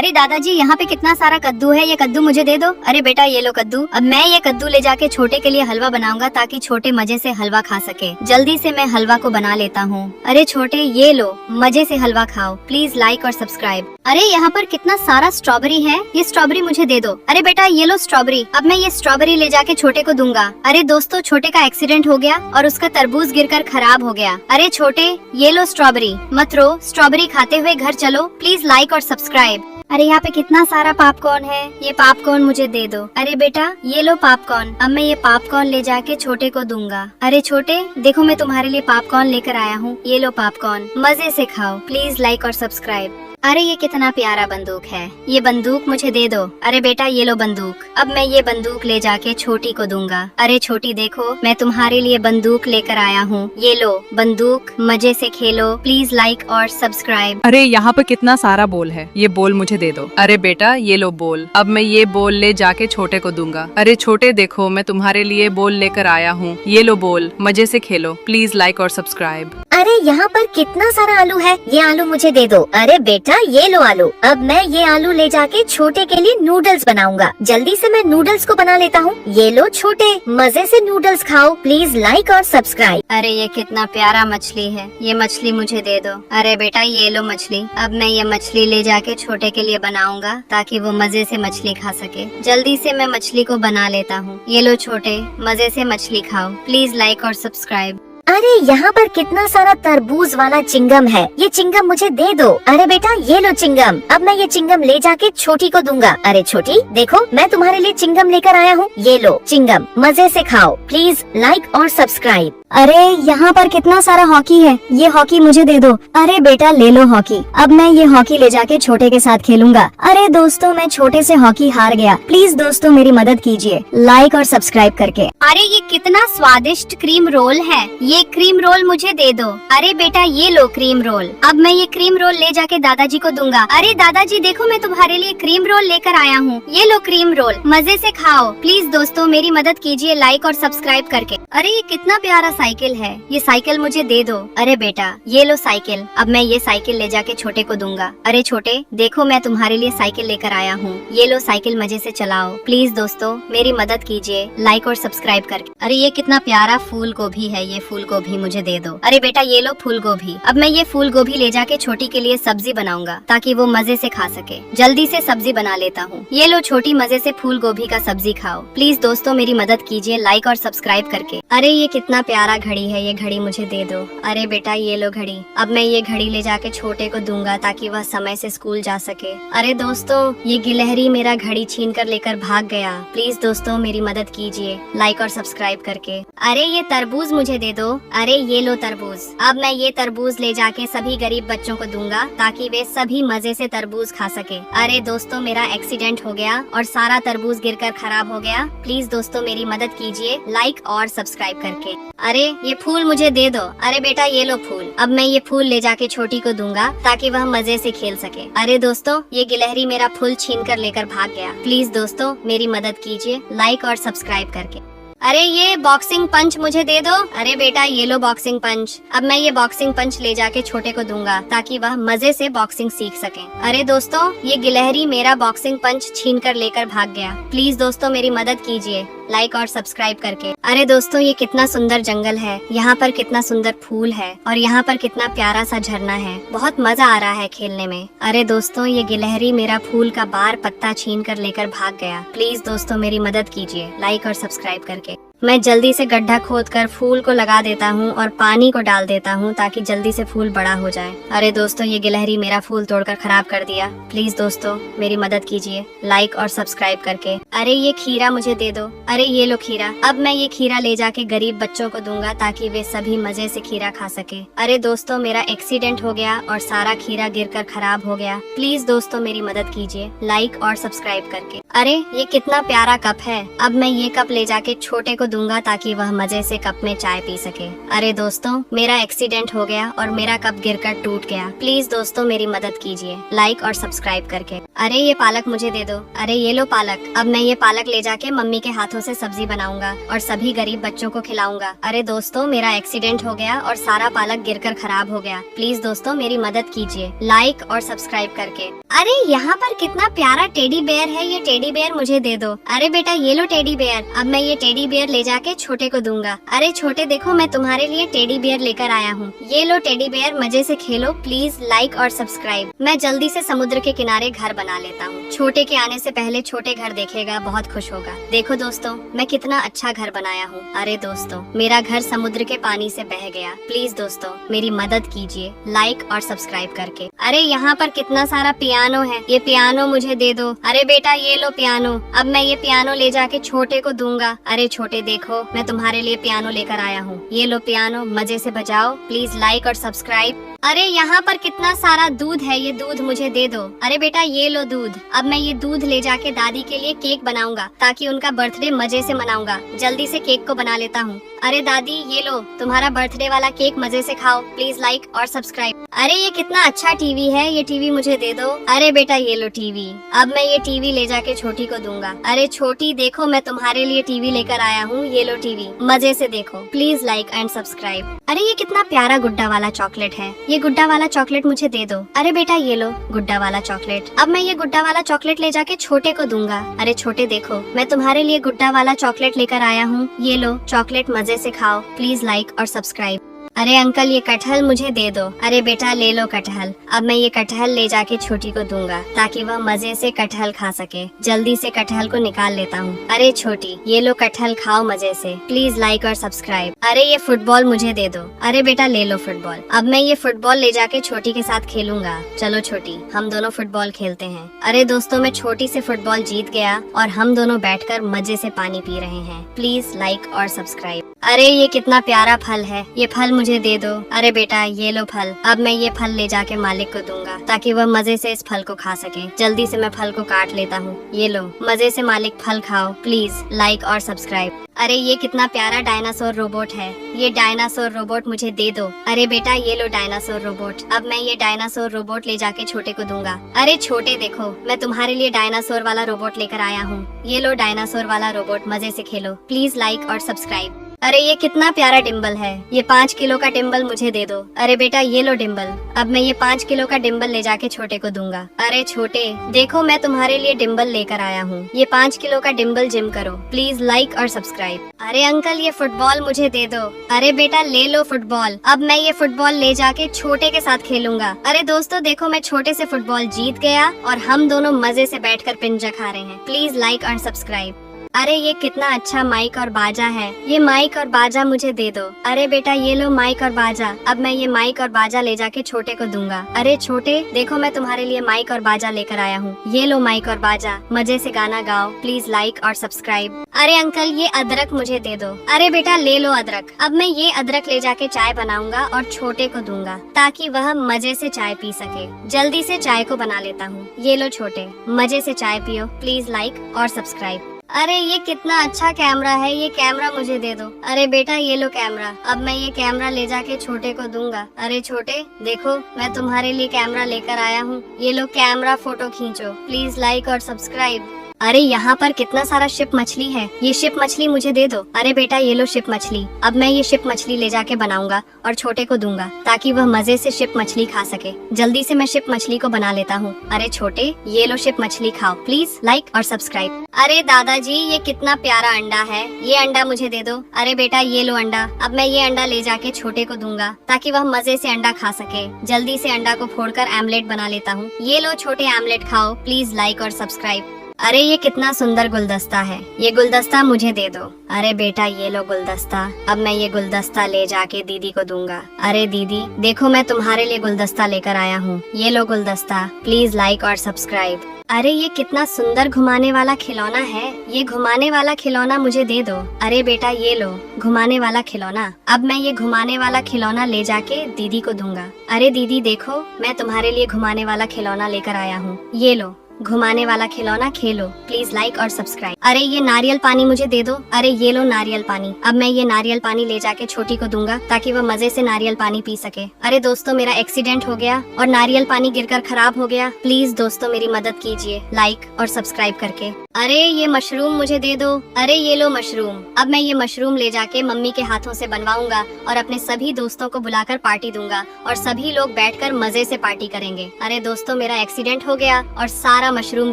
अरे दादाजी यहाँ पे कितना सारा कद्दू है, ये कद्दू मुझे दे दो। अरे बेटा ये लो कद्दू। अब मैं ये कद्दू ले जाके छोटे के लिए हलवा बनाऊंगा ताकि छोटे मजे से हलवा खा सके। जल्दी से मैं हलवा को बना लेता हूँ। अरे छोटे ये लो, मजे से हलवा खाओ। प्लीज लाइक और सब्सक्राइब। अरे यहाँ पर कितना सारा स्ट्रॉबेरी है, ये स्ट्रॉबेरी मुझे दे दो। अरे बेटा ये लो स्ट्रॉबेरी। अब मैं ये स्ट्रॉबेरी ले जाके छोटे को दूंगा। अरे दोस्तों छोटे का एक्सीडेंट हो गया और उसका तरबूज गिरकर खराब हो गया। अरे छोटे ये लो स्ट्रॉबेरी, मत रो, स्ट्रॉबेरी खाते हुए घर चलो। प्लीज लाइक और सब्सक्राइब। अरे यहाँ पे कितना सारा पॉपकॉर्न है, ये पॉपकॉर्न मुझे दे दो। अरे बेटा ये लो पॉपकॉर्न। अब मैं ये पॉपकॉर्न ले जाके छोटे को दूंगा। अरे छोटे देखो मैं तुम्हारे लिए पॉपकॉर्न लेकर आया हूँ, ये लो पॉपकॉर्न, मजे से खाओ। प्लीज लाइक और सब्सक्राइब। अरे ये कितना प्यारा बंदूक है, ये बंदूक मुझे दे दो। अरे बेटा ये लो बंदूक। अब मैं ये बंदूक ले जाके छोटी को दूंगा। अरे छोटी देखो मैं तुम्हारे लिए बंदूक लेकर आया हूँ, ये लो बंदूक, मजे से खेलो। प्लीज लाइक और सब्सक्राइब। अरे यहाँ पे कितना सारा बोल है, ये बोल मुझे दे दो। अरे बेटा ये लो बोल। अब मैं ये बोल ले जाके छोटे को दूंगा। अरे छोटे देखो मैं तुम्हारे लिए बोल लेकर आया हूँ, ये लो बोल, मजे से खेलो। प्लीज लाइक और सब्सक्राइब। अरे यहाँ पर कितना सारा आलू है, ये आलू मुझे दे दो। अरे बेटा ये लो आलू। अब मैं ये आलू ले जाके छोटे के लिए नूडल्स बनाऊंगा। जल्दी से मैं नूडल्स को बना लेता हूँ। ये लो छोटे, मजे से नूडल्स खाओ। प्लीज लाइक और सब्सक्राइब। अरे ये कितना प्यारा मछली है, ये मछली मुझे दे दो। अरे बेटा ये लो मछली। अब मैं ये मछली ले जाके छोटे के लिए बनाऊंगा ताकि वो मजे से मछली खा सके। जल्दी से मैं मछली को बना लेता हूँ। ये लो छोटे, मजे से मछली खाओ। प्लीज लाइक और सब्सक्राइब। अरे यहाँ पर कितना सारा तरबूज वाला चिंगम है, ये चिंगम मुझे दे दो। अरे बेटा ये लो चिंगम। अब मैं ये चिंगम ले जाके छोटी को दूंगा। अरे छोटी देखो मैं तुम्हारे लिए चिंगम लेकर आया हूँ, ये लो चिंगम, मजे से खाओ। प्लीज लाइक और सब्सक्राइब। अरे यहाँ पर कितना सारा हॉकी है, ये हॉकी मुझे दे दो। अरे बेटा ले लो हॉकी। अब मैं ये हॉकी ले जाके छोटे के साथ खेलूंगा। अरे दोस्तों मैं छोटे से हॉकी हार गया, प्लीज दोस्तों मेरी मदद कीजिए लाइक और सब्सक्राइब करके। अरे ये कितना स्वादिष्ट क्रीम रोल है, ये क्रीम रोल मुझे दे दो। अरे बेटा ये लो क्रीम रोल। अब मैं ये क्रीम रोल ले जाके दादाजी को दूंगा। अरे दादाजी देखो मैं तुम्हारे लिए क्रीम रोल लेकर आया हूँ, ये लो क्रीम रोल, मजे से खाओ। प्लीज दोस्तों मेरी मदद कीजिए लाइक और सब्सक्राइब करके। अरे ये कितना प्यारा साइकिल है, ये साइकिल मुझे दे दो। अरे बेटा ये लो साइकिल। अब मैं ये साइकिल ले जाके छोटे को दूंगा। अरे छोटे देखो मैं तुम्हारे लिए साइकिल लेकर आया हूँ, ये लो साइकिल, मजे से चलाओ। प्लीज दोस्तों मेरी मदद कीजिए लाइक और सब्सक्राइब करके। अरे ये कितना प्यारा फूल गोभी है, ये फूल गोभी मुझे दे दो। अरे बेटा ये लो फूल गोभी। अब मैं ये फूल गोभी ले जाके छोटी के लिए सब्जी बनाऊंगा ताकि वो मजे से खा सके। जल्दी से सब्जी बना लेता हूँ। ये लो छोटी, मजे से फूल गोभी का सब्जी खाओ। प्लीज दोस्तों मेरी मदद कीजिए लाइक और सब्सक्राइब करके। अरे ये कितना प्यारा घड़ी है, ये घड़ी मुझे दे दो। अरे बेटा ये लो घड़ी। अब मैं ये घड़ी ले जाके छोटे को दूंगा ताकि वह समय से स्कूल जा सके। अरे दोस्तों ये गिलहरी मेरा घड़ी छीन कर लेकर भाग गया। प्लीज दोस्तों मेरी मदद कीजिए लाइक और सब्सक्राइब करके। अरे ये तरबूज मुझे दे दो। अरे ये लो तरबूज। अब मैं ये तरबूज ले जाके सभी गरीब बच्चों को दूंगा ताकि वे सभी मजे से तरबूज खा सके। अरे दोस्तों मेरा एक्सीडेंट हो गया और सारा तरबूज गिरकर खराब हो गया। प्लीज दोस्तों मेरी मदद कीजिए लाइक और सब्सक्राइब करके। अरे ये फूल मुझे दे दो। अरे बेटा ये लो फूल। अब मैं ये फूल ले जाके छोटी को दूंगा ताकि वह मजे से खेल सके। अरे दोस्तों ये गिलहरी मेरा फूल छीन कर लेकर भाग गया। प्लीज दोस्तों मेरी मदद कीजिए लाइक और सब्सक्राइब करके। अरे ये बॉक्सिंग पंच मुझे दे दो। अरे बेटा ये लो बॉक्सिंग पंच। अब मैं ये बॉक्सिंग पंच ले जाके छोटे को दूंगा ताकि वह मजे से बॉक्सिंग सीख सके। अरे दोस्तों ये गिलहरी मेरा बॉक्सिंग पंच छीन कर लेकर भाग गया। प्लीज दोस्तों मेरी मदद कीजिए लाइक और सब्सक्राइब करके। अरे दोस्तों ये कितना सुंदर जंगल है, यहाँ पर कितना सुंदर फूल है और यहाँ पर कितना प्यारा सा झरना है, बहुत मजा आ रहा है खेलने में। अरे दोस्तों ये गिलहरी मेरा फूल का बार पत्ता छीन कर लेकर भाग गया। प्लीज दोस्तों मेरी मदद कीजिए लाइक और सब्सक्राइब करके। मैं जल्दी से गड्ढा खोदकर फूल को लगा देता हूँ और पानी को डाल देता हूँ ताकि जल्दी से फूल बड़ा हो जाए। अरे दोस्तों ये गिलहरी मेरा फूल तोड़कर खराब कर दिया। प्लीज दोस्तों मेरी मदद कीजिए लाइक और सब्सक्राइब करके। अरे ये खीरा मुझे दे दो। अरे ये लो खीरा। अब मैं ये खीरा ले जाके गरीब बच्चों को दूंगा ताकि वे सभी मजे से खीरा खा सके। अरे दोस्तों मेरा एक्सीडेंट हो गया और सारा खीरा गिरकर खराब हो गया। प्लीज दोस्तों मेरी मदद कीजिए लाइक और सब्सक्राइब करके। अरे ये कितना प्यारा कप है। अब मैं ये कप ले जाके छोटे को दूंगा ताकि वह मजे से कप में चाय पी सके। अरे दोस्तों, मेरा एक्सीडेंट हो गया और मेरा कप गिरकर टूट गया। प्लीज दोस्तों मेरी मदद कीजिए लाइक और सब्सक्राइब करके। अरे ये पालक मुझे दे दो। अरे ये लो पालक। अब मैं ये पालक ले जाके मम्मी के हाथों से सब्जी बनाऊंगा और सभी गरीब बच्चों को खिलाऊंगा। अरे दोस्तों, मेरा एक्सीडेंट हो गया और सारा पालक गिरकर खराब हो गया। प्लीज दोस्तों मेरी मदद कीजिए लाइक और सब्सक्राइब करके। अरे यहाँ पर कितना प्यारा टेडी बेयर है, ये टेडी बेयर मुझे दे दो। अरे बेटा ये लो टेडी बेयर। अब मैं ये टेडी बेयर ले जाके छोटे को दूंगा। अरे छोटे देखो, मैं तुम्हारे लिए टेडी बेयर लेकर आया हूँ। ये लो टेडी बेयर, मजे से खेलो। प्लीज लाइक और सब्सक्राइब। मैं जल्दी से समुद्र के किनारे घर बना लेता हूँ। छोटे के आने से पहले छोटे घर देखेगा, बहुत खुश होगा। देखो दोस्तों मैं कितना अच्छा घर बनाया हूँ। अरे दोस्तों मेरा घर समुद्र के पानी से बह गया। प्लीज दोस्तों मेरी मदद कीजिए लाइक और सब्सक्राइब करके। अरे यहाँ पर कितना सारा पियानो है, ये पियानो मुझे दे दो। अरे बेटा ये लो पियानो। अब मैं ये पियानो ले जाके छोटे को दूंगा। अरे छोटे देखो, मैं तुम्हारे लिए पियानो लेकर आया हूँ। ये लो पियानो, मजे से बजाओ। प्लीज लाइक और सब्सक्राइब। अरे यहाँ पर कितना सारा दूध है, ये दूध मुझे दे दो। अरे बेटा ये लो दूध। अब मैं ये दूध ले जाके दादी के लिए केक बनाऊंगा ताकि उनका बर्थडे मजे से मनाऊंगा। जल्दी से केक को बना लेता हूँ। अरे दादी ये लो तुम्हारा बर्थडे वाला केक, मजे से खाओ। प्लीज लाइक और सब्सक्राइब। अरे ये कितना अच्छा टीवी है, ये टीवी मुझे दे दो। अरे बेटा ये लो टीवी। अब मैं ये टीवी ले जाके छोटी को दूंगा। अरे छोटी देखो, मैं तुम्हारे लिए टीवी लेकर आया हूँ। ये लो टीवी, मजे से देखो। Please like and subscribe. अरे ये कितना प्यारा गुड्डा वाला चॉकलेट है, ये गुड्डा वाला चॉकलेट मुझे दे दो। अरे बेटा ये लो गुड्डा वाला चॉकलेट। अब मैं ये गुड्डा वाला चॉकलेट ले जाके छोटे को दूंगा। अरे छोटे देखो, मैं तुम्हारे लिए गुड्डा वाला चॉकलेट लेकर आया हूँ। ये लो चॉकलेट, मजे से खाओ। प्लीज लाइक और सब्सक्राइब। अरे अंकल ये कटहल मुझे दे दो। अरे बेटा ले लो कटहल। अब मैं ये कटहल ले जाके छोटी को दूंगा ताकि वह मजे से कटहल खा सके। जल्दी से कटहल को निकाल लेता हूँ। अरे छोटी ये लो कटहल, खाओ मजे से। प्लीज लाइक और सब्सक्राइब। अरे ये फुटबॉल मुझे दे दो। अरे बेटा ले लो फुटबॉल। अब मैं ये फुटबॉल ले जाके छोटी के साथ खेलूंगा। चलो छोटी, हम दोनों फुटबॉल खेलते हैं। अरे दोस्तों मैं छोटी से फुटबॉल जीत गया और हम दोनों बैठकर मजे से पानी पी रहे हैं। प्लीज लाइक और सब्सक्राइब। अरे ये कितना प्यारा फल है, ये फल मुझे दे दो। अरे बेटा ये लो फल। अब मैं ये फल ले जाके मालिक को दूंगा ताकि वह मजे से इस फल को खा सके। जल्दी से मैं फल को काट लेता हूँ। ये लो मजे से मालिक फल खाओ। प्लीज लाइक और सब्सक्राइब। अरे ये कितना प्यारा डायनासोर रोबोट है, ये डायनासोर रोबोट मुझे दे दो। अरे बेटा ये लो डायनासोर रोबोट। अब मैं ये डायनासोर रोबोट ले जाके छोटे को दूंगा। अरे छोटे देखो, मैं तुम्हारे लिए डायनासोर वाला रोबोट लेकर आया हूँ। ये लो डायनासोर वाला रोबोट, मजे से खेलो। प्लीज लाइक और सब्सक्राइब। अरे ये कितना प्यारा डिम्बल है, ये 5 किलो का डिम्बल मुझे दे दो। अरे बेटा ये लो डिम्बल। अब मैं ये 5 किलो का डिम्बल ले जाके छोटे को दूंगा। अरे छोटे देखो, मैं तुम्हारे लिए डिम्बल लेकर आया हूँ। ये 5 किलो का डिम्बल जिम करो। प्लीज लाइक और सब्सक्राइब। अरे अंकल ये फुटबॉल मुझे दे दो। अरे बेटा ले लो फुटबॉल। अब मैं ये फुटबॉल ले जाके छोटे के साथ खेलूंगा। अरे दोस्तों देखो, मैं छोटे से फुटबॉल जीत गया और हम दोनों मजे से बैठकर पिंजा खा रहे हैं। प्लीज लाइक और सब्सक्राइब। अरे ये कितना अच्छा माइक और बाजा है, ये माइक और बाजा मुझे दे दो। अरे बेटा ये लो माइक और बाजा। अब मैं ये माइक और बाजा ले जाके छोटे को दूंगा। अरे छोटे देखो, मैं तुम्हारे लिए माइक और बाजा लेकर आया हूँ। ये लो माइक और बाजा, मजे से गाना गाओ। प्लीज लाइक और सब्सक्राइब। अरे अंकल ये अदरक मुझे दे दो। अरे बेटा ले लो अदरक। अब मैं ये अदरक ले जाके चाय बनाऊंगा और छोटे को दूंगा ताकि वह मजे से चाय पी सके। जल्दी से चाय को बना लेता हूँ। ये लो छोटे, मजे से चाय पियो। प्लीज लाइक और सब्सक्राइब। अरे ये कितना अच्छा कैमरा है, ये कैमरा मुझे दे दो। अरे बेटा ये लो कैमरा। अब मैं ये कैमरा ले जाके छोटे को दूंगा। अरे छोटे देखो, मैं तुम्हारे लिए कैमरा लेकर आया हूँ। ये लो कैमरा, फोटो खींचो। प्लीज लाइक और सब्सक्राइब। अरे यहाँ पर कितना सारा शिप मछली है, ये शिप मछली मुझे दे दो। अरे बेटा ये लो शिप मछली। अब मैं ये शिप मछली ले जाके बनाऊंगा और छोटे को दूंगा ताकि वह मजे से शिप मछली खा सके। जल्दी से मैं शिप मछली को बना लेता हूँ। अरे छोटे ये लो शिप मछली खाओ। प्लीज लाइक और सब्सक्राइब। अरे दादाजी ये कितना प्यारा अंडा है, ये अंडा मुझे दे दो। अरे बेटा ये लो अंडा। अब मैं ये अंडा ले जाके छोटे को दूंगा ताकि वह मजे से अंडा खा सके। जल्दी से अंडा को फोड़कर आमलेट बना लेता हूँ। ये लो छोटे आमलेट खाओ। प्लीज लाइक और सब्सक्राइब। अरे ये कितना सुंदर गुलदस्ता है, ये गुलदस्ता मुझे दे दो। अरे बेटा ये लो गुलदस्ता। अब मैं ये गुलदस्ता ले जाके दीदी को दूंगा। अरे दीदी देखो, मैं तुम्हारे लिए गुलदस्ता लेकर आया हूँ। ये लो गुलदस्ता। प्लीज लाइक और सब्सक्राइब। अरे ये कितना सुंदर घुमाने वाला खिलौना है, ये घुमाने वाला खिलौना मुझे दे दो। अरे बेटा ये लो घुमाने वाला खिलौना। अब मैं ये घुमाने वाला खिलौना ले जाके दीदी को दूंगा। अरे दीदी देखो, मैं तुम्हारे लिए घुमाने वाला खिलौना लेकर आया हूँ। ये लो घुमाने वाला खिलौना खेलो, प्लीज लाइक और सब्सक्राइब। अरे ये नारियल पानी मुझे दे दो। अरे ये लो नारियल पानी। अब मैं ये नारियल पानी ले जाके छोटी को दूंगा ताकि वह मजे से नारियल पानी पी सके। अरे दोस्तों मेरा एक्सीडेंट हो गया और नारियल पानी गिरकर खराब हो गया। प्लीज दोस्तों मेरी मदद कीजिए लाइक और सब्सक्राइब करके। अरे ये मशरूम मुझे दे दो। अरे ये लो मशरूम। अब मैं ये मशरूम ले जाके मम्मी के हाथों से बनवाऊंगा और अपने सभी दोस्तों को बुलाकर पार्टी दूंगा और सभी लोग बैठकर मजे से पार्टी करेंगे। अरे दोस्तों मेरा एक्सीडेंट हो गया और सारा मशरूम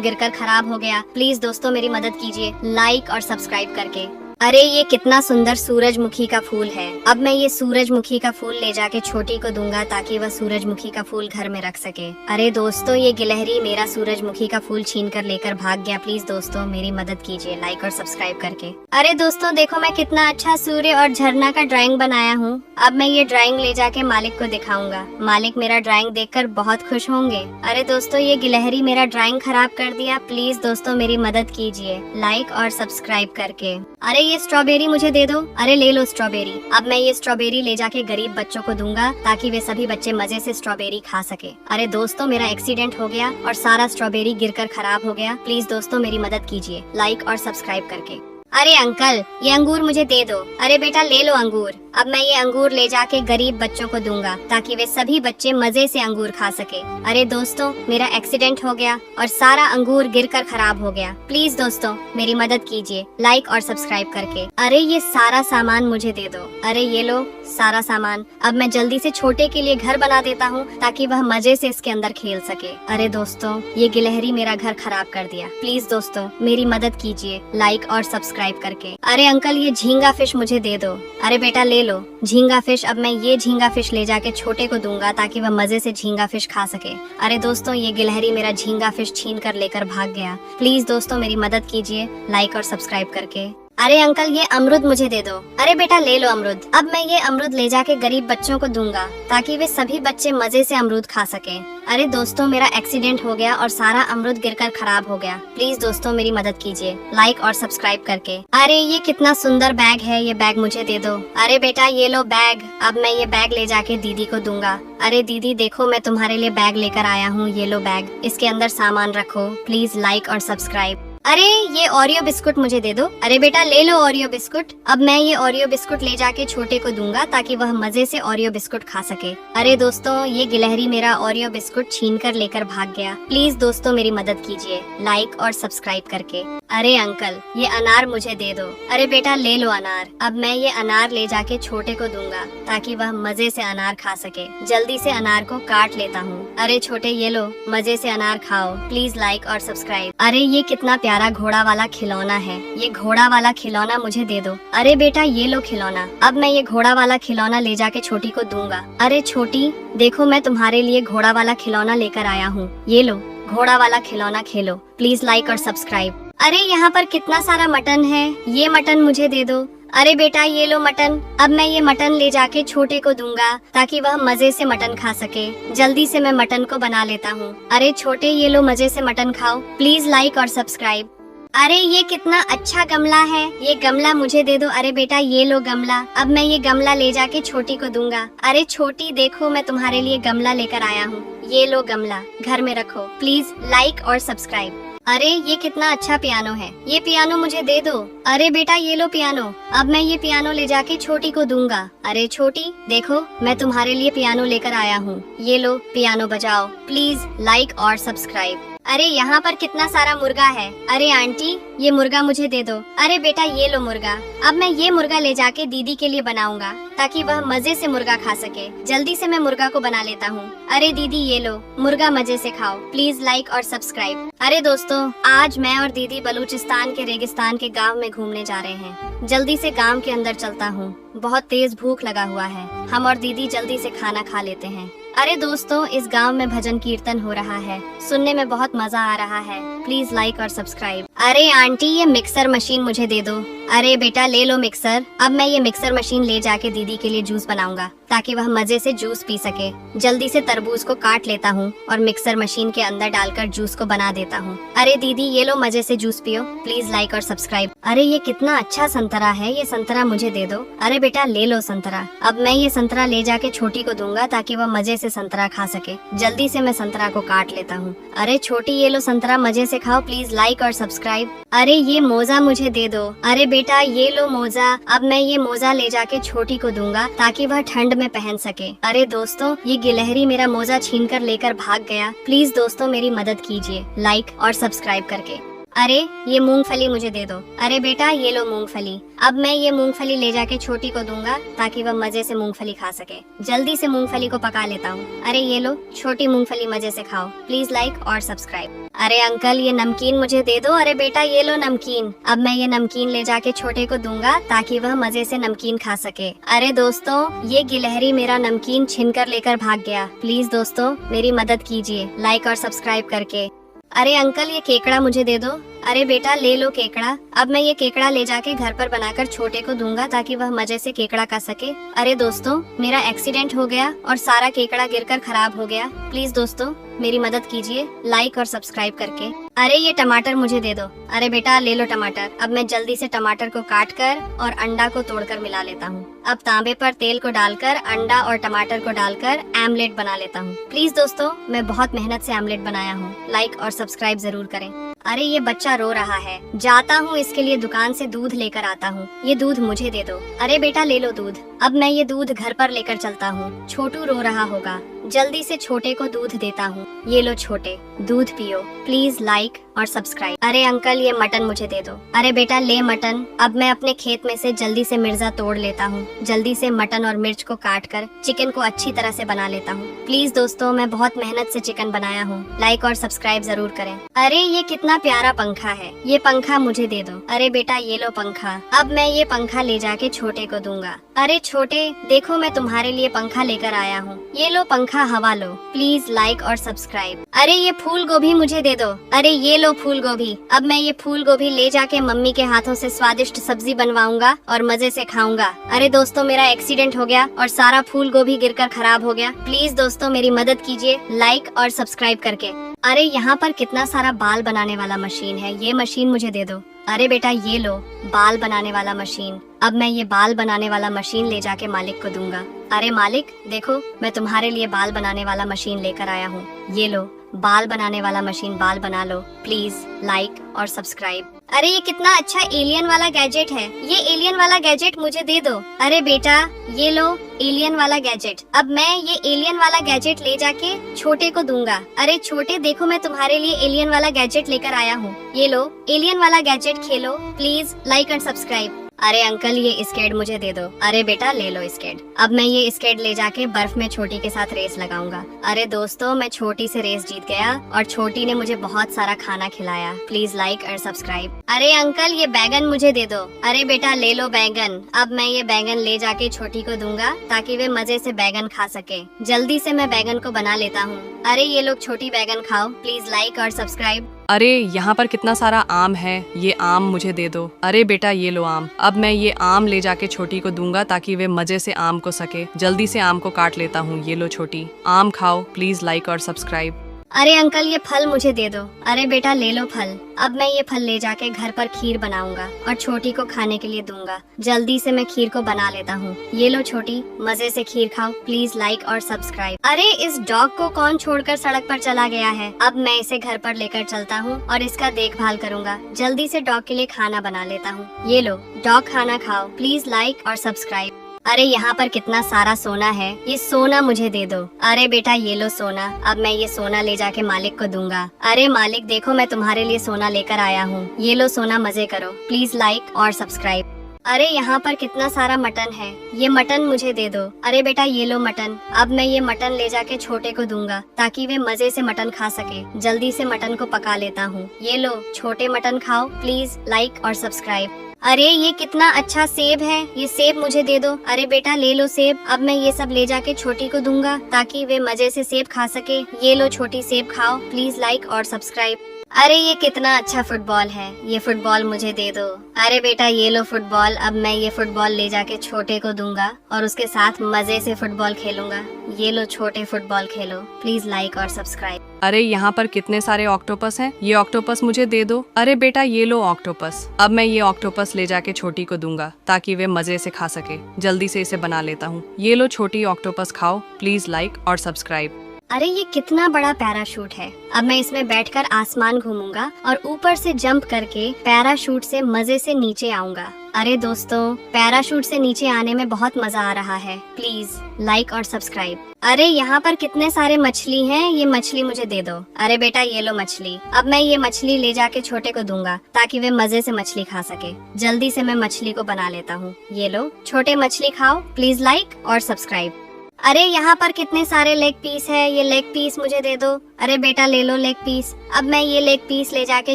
गिरकर खराब हो गया। प्लीज दोस्तों मेरी मदद कीजिए लाइक और सब्सक्राइब करके। अरे ये कितना सुंदर सूरजमुखी का फूल है। अब मैं ये सूरजमुखी का फूल ले जाके छोटी को दूंगा ताकि वह सूरजमुखी का फूल घर में रख सके। अरे दोस्तों ये गिलहरी मेरा सूरजमुखी का फूल छीन कर लेकर भाग गया। प्लीज दोस्तों मेरी मदद कीजिए लाइक और सब्सक्राइब करके। अरे दोस्तों देखो मैं कितना अच्छा सूर्य और झरना का ड्राइंग बनाया हूँ। अब मैं ये ड्राइंग ले जाके मालिक को दिखाऊंगा। मालिक मेरा ड्राइंग देखकर बहुत खुश होंगे। अरे दोस्तों ये गिलहरी मेरा ड्राइंग खराब कर दिया। प्लीज दोस्तों मेरी मदद कीजिए लाइक और सब्सक्राइब करके। अरे ये स्ट्रॉबेरी मुझे दे दो। अरे ले लो स्ट्रॉबेरी। अब मैं ये स्ट्रॉबेरी ले जाके गरीब बच्चों को दूंगा ताकि वे सभी बच्चे मजे से स्ट्रॉबेरी खा सके। अरे दोस्तों मेरा एक्सीडेंट हो गया और सारा स्ट्रॉबेरी गिरकर खराब हो गया। प्लीज दोस्तों मेरी मदद कीजिए लाइक और सब्सक्राइब करके। अरे अंकल ये अंगूर मुझे दे दो। अरे बेटा ले लो अंगूर। अब मैं ये अंगूर ले जाके गरीब बच्चों को दूंगा ताकि वे सभी बच्चे मजे से अंगूर खा सके। अरे दोस्तों मेरा एक्सीडेंट हो गया और सारा अंगूर गिरकर खराब हो गया। प्लीज दोस्तों मेरी मदद कीजिए लाइक और सब्सक्राइब करके। अरे ये सारा सामान मुझे दे दो। अरे ये लो सारा सामान। अब मैं जल्दी से छोटे के लिए घर बना देता हूँ ताकि वह मजे से इसके अंदर खेल सके। अरे दोस्तों ये गिलहरी मेरा घर खराब कर दिया। प्लीज दोस्तों मेरी मदद कीजिए लाइक और सब्सक्राइब करके। अरे अंकल ये झींगा फिश मुझे दे दो। अरे बेटा ले लो झींगा फिश। अब मैं ये झींगा फिश ले जाके छोटे को दूंगा ताकि वह मजे से झींगा फिश खा सके। अरे दोस्तों ये गिलहरी मेरा झींगा फिश छीन कर लेकर भाग गया। प्लीज दोस्तों मेरी मदद कीजिए लाइक और सब्सक्राइब करके। अरे अंकल ये अमरूद मुझे दे दो। अरे बेटा ले लो अमरूद। अब मैं ये अमरूद ले जाके गरीब बच्चों को दूंगा ताकि वे सभी बच्चे मजे से अमरूद खा सके। अरे दोस्तों मेरा एक्सीडेंट हो गया और सारा अमरूद गिरकर खराब हो गया। प्लीज दोस्तों मेरी मदद कीजिए लाइक और सब्सक्राइब करके। अरे ये कितना सुंदर बैग है। ये बैग मुझे दे दो। अरे बेटा ये लो बैग। अब मैं ये बैग ले जाके दीदी को दूंगा। अरे दीदी देखो मैं तुम्हारे लिए बैग लेकर आया हूँ। ये लो बैग। इसके अंदर सामान रखो। प्लीज लाइक और सब्सक्राइब। अरे ये ओरियो बिस्कुट मुझे दे दो। अरे बेटा ले लो ओरियो बिस्कुट। अब मैं ये ओरियो बिस्कुट ले जाके छोटे को दूंगा ताकि वह मजे से ओरियो बिस्कुट खा सके। अरे दोस्तों ये गिलहरी मेरा ओरियो बिस्कुट छीन कर लेकर भाग गया। प्लीज दोस्तों मेरी मदद कीजिए लाइक और सब्सक्राइब करके। अरे अंकल ये अनार मुझे दे दो। अरे बेटा ले लो अनार। अब मैं ये अनार ले जाके छोटे को दूंगा ताकि वह मजे से अनार खा सके। जल्दी से अनार को काट लेता हूँ। अरे छोटे ये लो मजे से अनार खाओ। प्लीज लाइक और सब्सक्राइब। अरे ये कितना प्यारा घोड़ा वाला खिलौना है। ये घोड़ा वाला खिलौना मुझे दे दो। अरे बेटा ये लो खिलौना। अब मैं ये घोड़ा वाला खिलौना ले जाके छोटी को दूंगा। अरे छोटी देखो मैं तुम्हारे लिए घोड़ा वाला खिलौना लेकर आया हूँ। ये लो घोड़ा वाला खिलौना खेलो। प्लीज लाइक और सब्सक्राइब। अरे यहाँ पर कितना सारा मटन है। ये मटन मुझे दे दो। अरे बेटा ये लो मटन। अब मैं ये मटन ले जाके छोटे को दूंगा ताकि वह मजे से मटन खा सके। जल्दी से मैं मटन को बना लेता हूँ। अरे छोटे ये लो मजे से मटन खाओ। प्लीज लाइक और सब्सक्राइब। अरे ये कितना अच्छा गमला है। ये गमला मुझे दे दो। अरे बेटा ये लो गमला। अब मैं ये गमला ले जाके छोटी को दूंगा। अरे छोटी देखो मैं तुम्हारे लिए गमला लेकर आया हूँ। ये लो गमला घर में रखो। प्लीज लाइक और सब्सक्राइब। अरे ये कितना अच्छा पियानो है। ये पियानो मुझे दे दो। अरे बेटा ये लो पियानो। अब मैं ये पियानो ले जाके छोटी को दूंगा। अरे छोटी देखो मैं तुम्हारे लिए पियानो लेकर आया हूँ। ये लो पियानो बजाओ। प्लीज लाइक और सब्सक्राइब। अरे यहाँ पर कितना सारा मुर्गा है। अरे आंटी ये मुर्गा मुझे दे दो। अरे बेटा ये लो मुर्गा। अब मैं ये मुर्गा ले जाके दीदी के लिए बनाऊंगा ताकि वह मजे से मुर्गा खा सके। जल्दी से मैं मुर्गा को बना लेता हूँ। अरे दीदी ये लो मुर्गा मजे से खाओ। प्लीज लाइक और सब्सक्राइब। अरे दोस्तों आज मैं और दीदी बलूचिस्तान के रेगिस्तान के गांव में घूमने जा रहे हैं। जल्दी से गांव के अंदर चलता हूँ। बहुत तेज भूख लगा हुआ है। हम और दीदी जल्दी से खाना खा लेते हैं। अरे दोस्तों इस गांव में भजन कीर्तन हो रहा है। सुनने में बहुत मजा आ रहा है। प्लीज लाइक और सब्सक्राइब। अरे आंटी ये मिक्सर मशीन मुझे दे दो। अरे बेटा ले लो मिक्सर। अब मैं ये मिक्सर मशीन ले जाके दीदी के लिए जूस बनाऊंगा ताकि वह मजे से जूस पी सके। जल्दी से तरबूज को काट लेता हूँ और मिक्सर मशीन के अंदर डालकर जूस को बना देता हूँ। अरे दीदी ये लो मजे से जूस पियो। प्लीज लाइक और सब्सक्राइब। अरे ये कितना अच्छा संतरा है, ये संतरा मुझे दे दो। अरे बेटा ले लो संतरा। अब मैं ये संतरा ले जाके छोटी को दूंगा ताकि वह मजे से संतरा खा सके। जल्दी से मैं संतरा को काट लेता हूँ। अरे छोटी ये लो संतरा मजे से खाओ। प्लीज लाइक और सब्सक्राइब। अरे ये मोजा मुझे दे दो। अरे बेटा ये लो मोजा। अब मैं ये मोजा ले जाके छोटी को दूंगा ताकि वह ठंड में पहन सके। अरे दोस्तों ये गिलहरी मेरा मोजा छीनकर लेकर भाग गया। प्लीज दोस्तों मेरी मदद कीजिए लाइक और सब्सक्राइब करके। अरे ये मूंगफली मुझे दे दो। अरे बेटा ये लो मूंगफली। अब मैं ये मूंगफली ले जाके छोटी को दूंगा ताकि वह मजे से मूंगफली खा सके। जल्दी से मूंगफली को पका लेता हूँ। अरे ये लो छोटी मूंगफली मजे से खाओ। प्लीज लाइक और सब्सक्राइब। अरे अंकल ये नमकीन मुझे दे दो। अरे बेटा ये लो नमकीन। अब मैं ये नमकीन ले जाके छोटे को दूंगा ताकि वह मजे से नमकीन खा सके। अरे दोस्तों ये गिलहरी मेरा नमकीन छीनकर लेकर भाग गया। प्लीज दोस्तों मेरी मदद कीजिए लाइक और सब्सक्राइब करके। अरे अंकल ये केकड़ा मुझे दे दो। अरे बेटा ले लो केकड़ा। अब मैं ये केकड़ा ले जाके घर पर बनाकर छोटे को दूंगा ताकि वह मजे से केकड़ा खा सके। अरे दोस्तों मेरा एक्सीडेंट हो गया और सारा केकड़ा गिरकर खराब हो गया। प्लीज दोस्तों मेरी मदद कीजिए लाइक और सब्सक्राइब करके। अरे ये टमाटर मुझे दे दो। अरे बेटा ले लो टमाटर। अब मैं जल्दी से टमाटर को काट कर और अंडा को तोड़कर मिला लेता हूँ। अब तांबे पर तेल को डालकर अंडा और टमाटर को डालकर आमलेट बना लेता हूँ। प्लीज दोस्तों मैं बहुत मेहनत से आमलेट बनाया हूँ। लाइक और सब्सक्राइब जरूर करें। अरे ये बच्चा रो रहा है। जाता हूँ इसके लिए दुकान से दूध लेकर आता हूँ। ये दूध मुझे दे दो। अरे बेटा ले लो दूध। अब मैं ये दूध घर पर लेकर चलता हूँ। छोटू रो रहा होगा। जल्दी से छोटे को दूध देता हूँ। ये लो छोटे दूध पियो। प्लीज लाइक और सब्सक्राइब। अरे अंकल ये मटन मुझे दे दो। अरे बेटा ले मटन। अब मैं अपने खेत में से जल्दी से मिर्चा तोड़ लेता हूँ। जल्दी से मटन और मिर्च को काट कर चिकन को अच्छी तरह से बना लेता हूँ। प्लीज दोस्तों मैं बहुत मेहनत से चिकन बनाया हूँ। लाइक और सब्सक्राइब जरूर करें। अरे ये कितना प्यारा पंखा है। ये पंखा मुझे दे दो। अरे बेटा ये लो पंखा। अब मैं ये पंखा ले जाके छोटे को दूंगा। अरे छोटे देखो मैं तुम्हारे लिए पंखा लेकर आया हूँ। ये लो पंखा हवा लो। प्लीज लाइक और सब्सक्राइब। अरे ये फूल गोभी मुझे दे दो। अरे ये लो फूल गोभी। अब मैं ये फूल गोभी ले जाके मम्मी के हाथों से स्वादिष्ट सब्जी बनवाऊंगा और मजे से खाऊंगा। अरे दोस्तों मेरा एक्सीडेंट हो गया और सारा फूल गोभी गिरकर खराब हो गया। प्लीज दोस्तों मेरी मदद कीजिए लाइक और सब्सक्राइब करके। अरे यहाँ पर कितना सारा बाल बनाने वाला मशीन है। ये मशीन मुझे दे दो। अरे बेटा ये लो बाल बनाने वाला मशीन। अब मैं ये बाल बनाने वाला मशीन ले जाके मालिक को दूंगा। अरे मालिक देखो मैं तुम्हारे लिए बाल बनाने वाला मशीन लेकर आया हूँ। ये लो बाल बनाने वाला मशीन बाल बना लो। प्लीज लाइक और सब्सक्राइब। अरे ये कितना अच्छा एलियन वाला गैजेट है। ये एलियन वाला गैजेट मुझे दे दो। अरे बेटा ये लो एलियन वाला गैजेट। अब मैं ये एलियन वाला गैजेट ले जाके छोटे को दूंगा। अरे छोटे देखो मैं तुम्हारे लिए एलियन वाला गैजेट लेकर आया हूँ। ये लो एलियन वाला gadget Khelo. Please like and subscribe. अरे अंकल ये स्केट मुझे दे दो। अरे बेटा ले लो स्केट। अब मैं ये स्केट ले जाके बर्फ में छोटी के साथ रेस लगाऊंगा। अरे दोस्तों मैं छोटी से रेस जीत गया और छोटी ने मुझे बहुत सारा खाना खिलाया। प्लीज लाइक और सब्सक्राइब। अरे अंकल ये बैगन मुझे दे दो। अरे बेटा ले लो बैगन। अब मैं ये बैगन ले जाके छोटी को दूंगा ताकि वे मजे से बैगन खा सके। जल्दी से मैं बैगन को बना लेता हूँ। अरे ये लोग छोटी बैगन खाओ। प्लीज लाइक और सब्सक्राइब। अरे यहाँ पर कितना सारा आम है। ये आम मुझे दे दो। अरे बेटा ये लो आम। अब मैं ये आम ले जाके छोटी को दूंगा ताकि वे मजे से आम को सके। जल्दी से आम को काट लेता हूँ। ये लो छोटी आम खाओ। प्लीज लाइक और सब्सक्राइब। अरे अंकल ये फल मुझे दे दो। अरे बेटा ले लो फल। अब मैं ये फल ले जाके घर पर खीर बनाऊंगा और छोटी को खाने के लिए दूंगा। जल्दी से मैं खीर को बना लेता हूँ। ये लो छोटी मजे से खीर खाओ। प्लीज लाइक और सब्सक्राइब। अरे इस डॉग को कौन छोड़कर सड़क पर चला गया है। अब मैं इसे घर पर लेकर चलता हूँ और इसका देखभाल करूंगा। जल्दी से डॉग के लिए खाना बना लेता हूँ। ये लो डॉग खाना खाओ। प्लीज लाइक और सब्सक्राइब। अरे यहाँ पर कितना सारा सोना है। ये सोना मुझे दे दो। अरे बेटा ये लो सोना। अब मैं ये सोना ले जाके मालिक को दूंगा। अरे मालिक देखो मैं तुम्हारे लिए सोना लेकर आया हूँ। ये लो सोना मजे करो। प्लीज लाइक और सब्सक्राइब। अरे यहाँ पर कितना सारा मटन है। ये मटन मुझे दे दो। अरे बेटा ये लो मटन। अब मैं ये मटन ले जाके छोटे को दूंगा ताकि वे मजे से मटन खा सके। जल्दी से मटन को पका लेता हूँ। ये लो छोटे मटन खाओ। प्लीज लाइक और सब्सक्राइब। अरे ये कितना अच्छा सेब है। ये सेब मुझे दे दो। अरे बेटा ले लो सेब। अब मैं ये सब ले जाके छोटी को दूंगा ताकि वे मजे से सेब खा सके। ये लो छोटी सेब खाओ। प्लीज लाइक और सब्सक्राइब। अरे ये कितना अच्छा फुटबॉल है, ये फुटबॉल मुझे दे दो। अरे बेटा ये लो फुटबॉल, अब मैं ये फुटबॉल ले जाके छोटे को दूंगा और उसके साथ मजे से फुटबॉल खेलूंगा। ये लो छोटे, फुटबॉल खेलो। प्लीज लाइक और सब्सक्राइब। अरे यहाँ पर कितने सारे ऑक्टोपस हैं, ये ऑक्टोपस मुझे दे दो। अरे बेटा ये लो ऑक्टोपस, अब मैं ये ऑक्टोपस ले जाके छोटी को दूंगा ताकि वे मजे से खा सके। जल्दी से इसे बना लेता हूँ। ये लो छोटी ऑक्टोपस खाओ। प्लीज लाइक और सब्सक्राइब। अरे ये कितना बड़ा पैराशूट है, अब मैं इसमें बैठकर आसमान घूमूंगा और ऊपर से जंप करके पैराशूट से मजे से नीचे आऊंगा। अरे दोस्तों, पैराशूट से नीचे आने में बहुत मजा आ रहा है। प्लीज लाइक और सब्सक्राइब। अरे यहाँ पर कितने सारे मछली हैं, ये मछली मुझे दे दो। अरे बेटा ये लो मछली, अब मैं ये मछली ले जाके छोटे को दूंगा ताकि वे मजे से मछली खा सके। जल्दी से मैं मछली को बना लेता हूँ। ये लो छोटे, मछली खाओ। प्लीज लाइक और सब्सक्राइब। अरे यहाँ पर कितने सारे लेग पीस है, ये लेग पीस मुझे दे दो। अरे बेटा ले लो लेग पीस, अब मैं ये लेग पीस ले जाके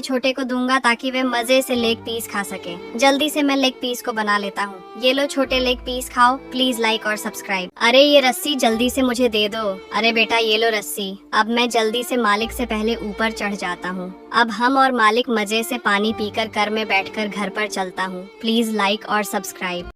छोटे को दूंगा ताकि वे मजे से लेग पीस खा सके। जल्दी से मैं लेग पीस को बना लेता हूँ। ये लो छोटे लेग पीस खाओ। प्लीज लाइक और सब्सक्राइब। अरे ये रस्सी जल्दी से मुझे दे दो। अरे बेटा ये लो रस्सी, अब मैं जल्दी से मालिक से पहले ऊपर चढ़ जाता हूँ। अब हम और मालिक मजे से पानी पीकर कर में बैठकर घर पर चलता हूँ। प्लीज लाइक और सब्सक्राइब।